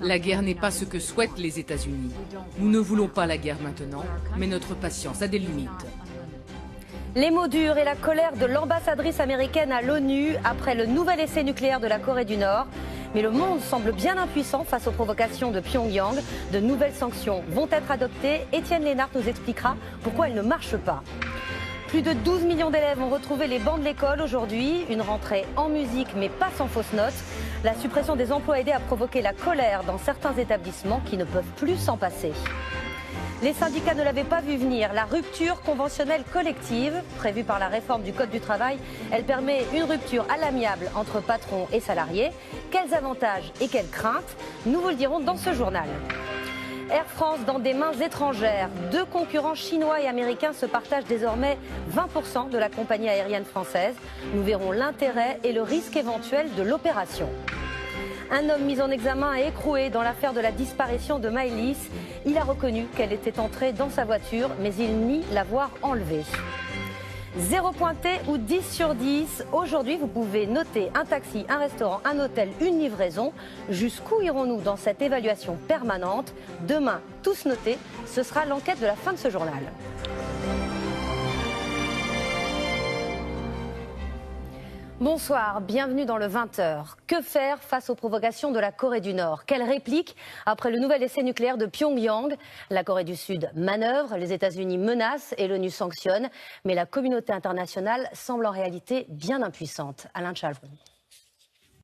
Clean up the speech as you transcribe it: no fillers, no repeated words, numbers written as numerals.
La guerre n'est pas ce que souhaitent les États-Unis. Nous ne voulons pas la guerre maintenant, mais notre patience a des limites. Les mots durs et la colère de l'ambassadrice américaine à l'ONU après le nouvel essai nucléaire de la Corée du Nord. Mais le monde semble bien impuissant face aux provocations de Pyongyang. De nouvelles sanctions vont être adoptées. Étienne Lénart nous expliquera pourquoi elles ne marchent pas. Plus de 12 millions d'élèves ont retrouvé les bancs de l'école aujourd'hui. Une rentrée en musique mais pas sans fausses notes. La suppression des emplois aidés a provoqué la colère dans certains établissements qui ne peuvent plus s'en passer. Les syndicats ne l'avaient pas vu venir. La rupture conventionnelle collective, prévue par la réforme du Code du travail, elle permet une rupture à l'amiable entre patrons et salariés. Quels avantages et quelles craintes? Nous vous le dirons dans ce journal. Air France dans des mains étrangères. Deux concurrents chinois et américains se partagent désormais 20% de la compagnie aérienne française. Nous verrons l'intérêt et le risque éventuel de l'opération. Un homme mis en examen et écroué dans l'affaire de la disparition de Maëlys. Il a reconnu qu'elle était entrée dans sa voiture, mais il nie l'avoir enlevée. 0 pointé ou 10 sur 10. Aujourd'hui, vous pouvez noter un taxi, un restaurant, un hôtel, une livraison. Jusqu'où irons-nous dans cette évaluation permanente? Demain, tous notés. Ce sera l'enquête de la fin de ce journal. Bonsoir, bienvenue dans le 20h. Que faire face aux provocations de la Corée du Nord? Quelle réplique après le nouvel essai nucléaire de Pyongyang? La Corée du Sud manœuvre, les États-Unis menacent et l'ONU sanctionne. Mais la communauté internationale semble en réalité bien impuissante. Alain Chalvron.